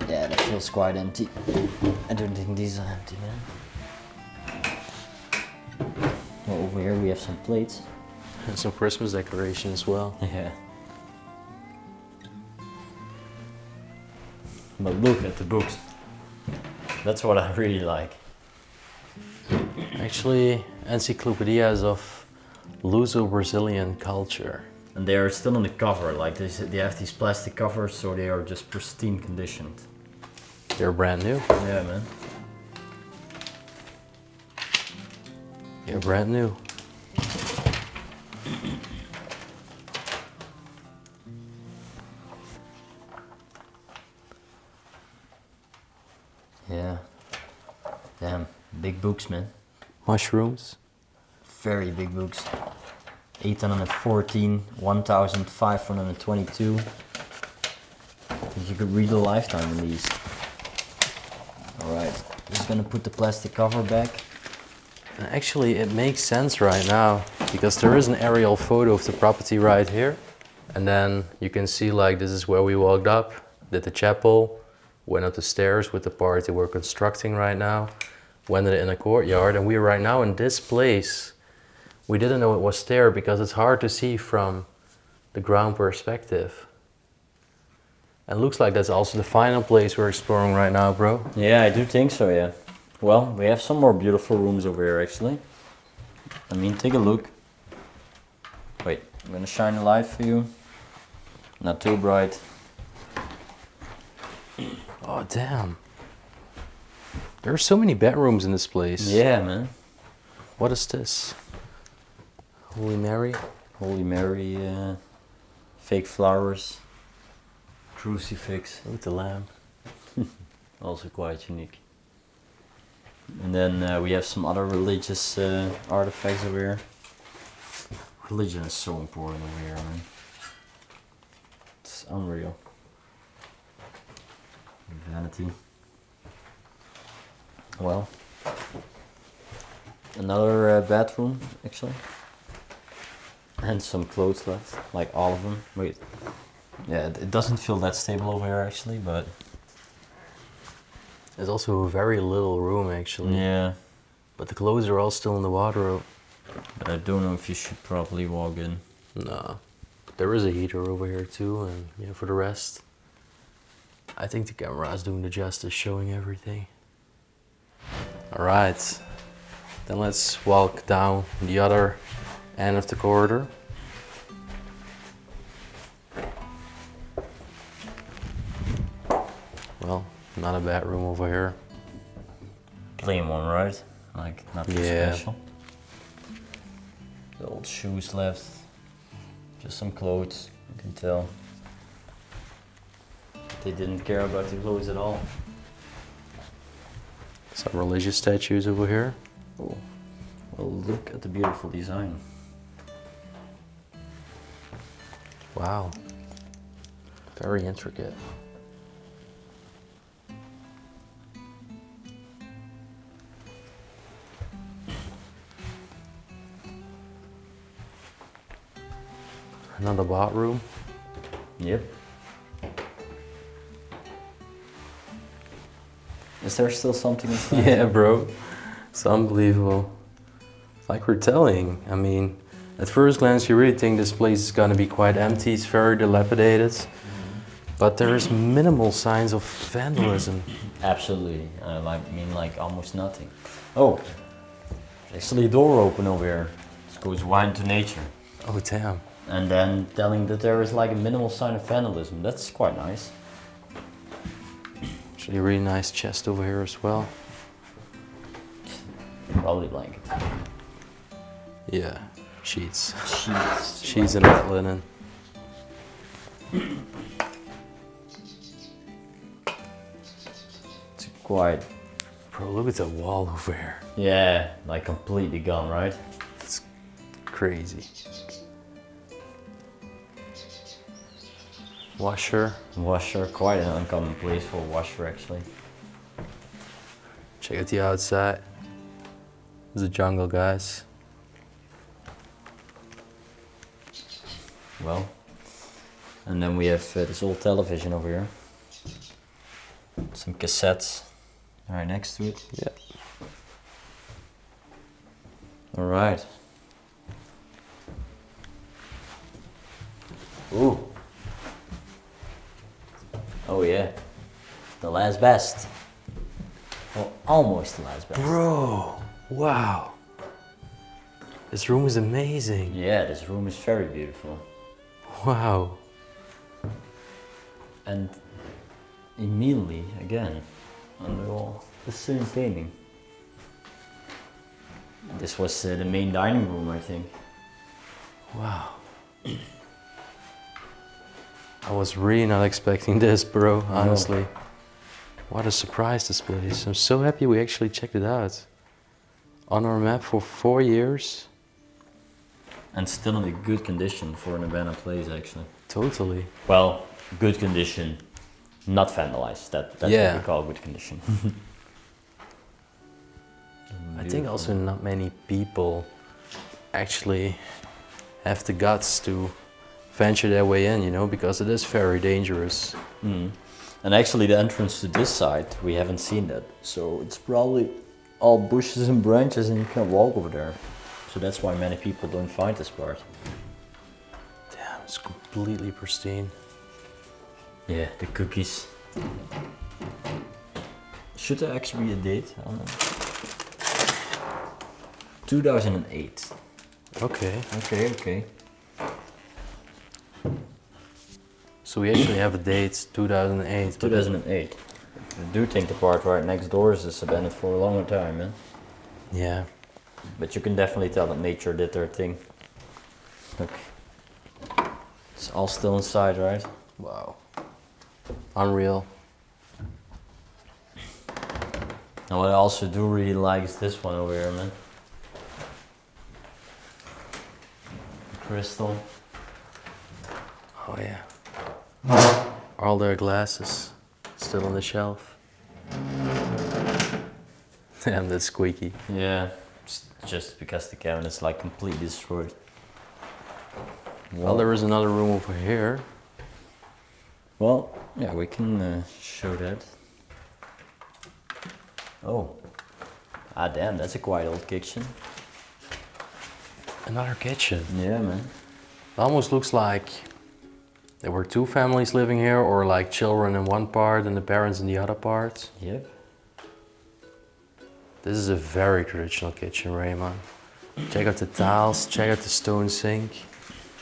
Yeah, that feels quite empty. I don't think these are empty, man. Well, over here we have some plates. And some Christmas decoration as well. Yeah. But look at the books. That's what I really like. Actually, encyclopedias of Luso-Brazilian culture. And they are still on the cover, like they have these plastic covers, so they are just pristine conditioned. They're brand new. Yeah, man. They're brand new. Yeah. Damn, big books, man. Mushrooms. Very big books. 814, 1522. I think you could read a lifetime in these. Alright, just gonna put the plastic cover back. Actually, it makes sense right now because there is an aerial photo of the property right here. And then you can see like this is where we walked up, did the chapel, went up the stairs with the part that we're constructing right now, went in a courtyard, and we're right now in this place. We didn't know it was there because it's hard to see from the ground perspective. And looks like that's also the final place we're exploring right now, bro. Yeah, I do think so, yeah. Well, we have some more beautiful rooms over here, actually. I mean, take a look. Wait, I'm gonna shine a light for you. Not too bright. Oh, damn. There are so many bedrooms in this place. Yeah, man. What is this? Holy Mary? Holy Mary, fake flowers, crucifix, With the lamp. also quite unique. And then we have some other religious artifacts over here. Religion is so important over here, man. It's unreal. Vanity. Well, another bathroom, actually. And some clothes left, like all of them. Wait, yeah, it doesn't feel that stable over here, actually, but... There's also a very little room, actually. Yeah, But the clothes are all still in the wardrobe. but I don't know if you should probably walk in. No. There is a heater over here too, and yeah, for the rest, I think the camera is doing the justice showing everything. Alright, then let's walk down the other end of the corridor. Well, not a bad room over here. Plain one, right? Like, nothing Yeah. special. The old shoes left. Just some clothes, you can tell. They didn't care about the clothes at all. Some religious statues over here. Oh, well, look at the beautiful design. Wow. Very intricate. Another bathroom. Yep. Is there still something inside? Yeah, bro. It's unbelievable. Like we're telling, I mean, at first glance you really think this place is gonna be quite empty, it's very dilapidated. But there's minimal signs of vandalism. Absolutely. Like almost nothing. Oh, there's actually a door open over here. This goes wide into nature. Oh damn. And then telling that there is like a minimal sign of vandalism. That's quite nice. Actually a really nice chest over here as well. Probably blanket. Yeah, sheets. Sheets. Sheets and wet linen. It's quite. Bro, look at the wall over here. Yeah, like completely gone, right? It's crazy. Washer. Washer, quite an uncommon place for a washer actually. Check out the outside. It's a jungle, guys. Well, and then we have this old television over here. Some cassettes right next to it. Yeah. All right. Ooh. Oh yeah. The last best. Well, almost the last best. Bro, wow. This room is amazing. Yeah, this room is very beautiful. Wow. And immediately, again, under all the same painting. This was the main dining room, I think. Wow. I was really not expecting this, bro, honestly. What a surprise this place. I'm so happy we actually checked it out. On our map for 4 years. And still in a good condition for an abandoned place, actually. Totally. Well, good condition, not vandalized. That's what Yeah. we call good condition. I think also not many people actually have the guts to venture their way in, you know, because it is very dangerous. Mm. And actually the entrance to this side, we haven't seen that. So it's probably all bushes and branches and you can't walk over there. So that's why many people don't find this part. Damn, it's completely pristine. Yeah, the cookies. Should there actually be a date on them? 2008. Okay. Okay. So we actually have a date, 2008. but 2008. I do think the part right next door is abandoned for a longer time, man. Yeah. But you can definitely tell that nature did their thing. Look. It's all still inside, right? Wow. Unreal. And what I also do really like is this one over here, man. Crystal. Oh yeah. All their glasses still on the shelf. Damn, that's squeaky. Yeah, it's just because the cabin is like completely destroyed. Well, there is another room over here. Well, yeah, we can show that. Oh. Ah, damn, that's a quite old kitchen. Another kitchen. Yeah, man. It almost looks like there were two families living here, or like children in one part and the parents in the other part. Yep. This is a very traditional kitchen, Raymond. Check out the tiles, check out the stone sink.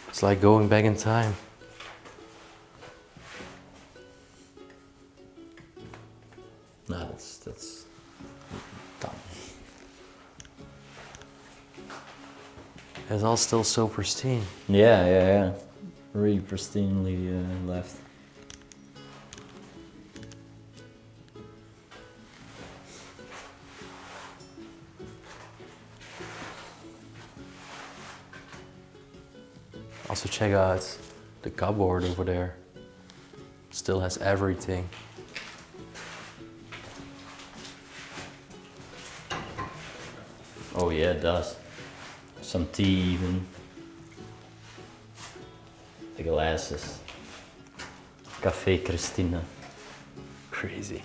It's like going back in time. No, that's done. It's all still so pristine. Yeah. Really pristinely left. Also check out the cupboard over there. Still has everything. Oh yeah, it does. Some tea even. the glasses. Café Christina. Crazy.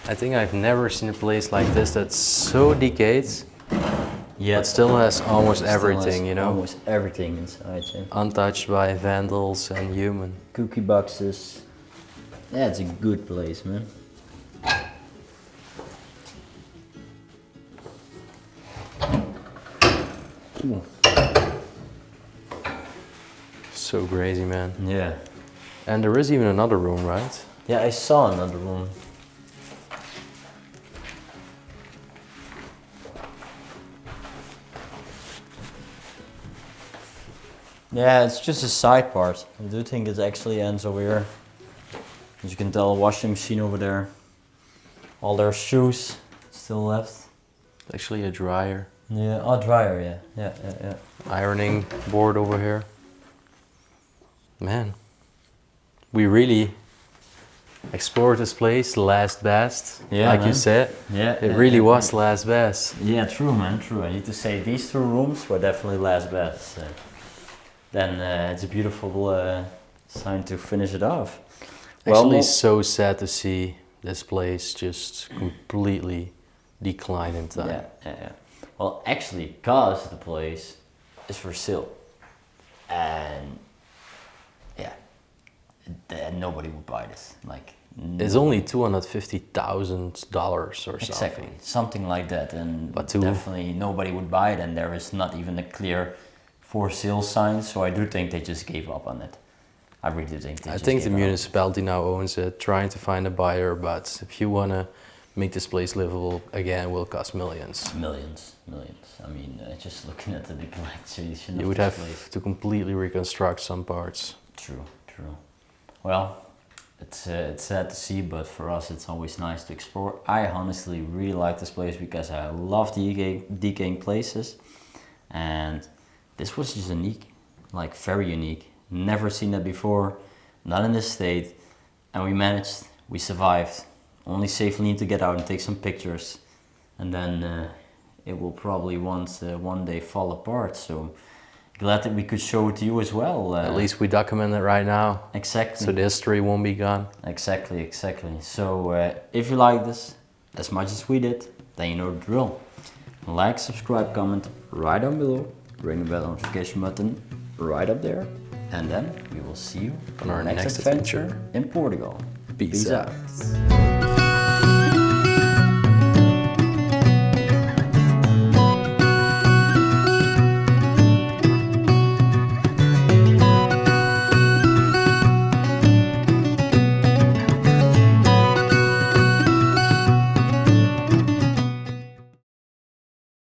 I think I've never seen a place like this that's so decayed, Yeah, but still has almost still everything, has you know? almost everything inside. Yeah. Untouched by vandals and human. Cookie boxes. Yeah, it's a good place, man. Ooh. So crazy, man. Yeah. And there is even another room, right? Yeah, I saw another room. Yeah, it's just a side part. I do think it actually ends over here. As you can tell, a washing machine over there. All their shoes still left. Actually a dryer. Yeah, oh, dryer, yeah. Ironing board over here. Man, we really explored this place, last best. Yeah, like man. you said. Yeah, It really was last best. Yeah, true, man, true. I need to say these two rooms were definitely last best. Then it's a beautiful sign to finish it off. Actually, so sad to see this place just completely decline in time. Yeah. Well, actually, because the place is for sale, and yeah, nobody would buy this. Like, It's only $250,000 or exactly something. something like that, and But to- definitely nobody would buy it, and there is not even a clear for sale sign. So I do think they just gave up on it. I really do think they I just think the gave up. municipality now owns it, trying to find a buyer, but if you want to make this place livable again, it will cost millions. Millions. I mean, just looking at the declaration You of would this have place. to completely reconstruct some parts. True. Well, it's sad to see, but for us, it's always nice to explore. I honestly really like this place because I love decaying places, and this was just unique, like very unique. Never seen that before, not in this state, and we managed. We survived. Only safely need to get out and take some pictures, and then it will probably one day fall apart. So glad that we could show it to you as well. At least we document it right now, Exactly. so the history won't be gone. Exactly. So if you like this as much as we did, then you know the drill. Like, subscribe, comment right down below. Ring the bell notification button right up there. And then we will see you On our next adventure in Portugal. Peace out. out.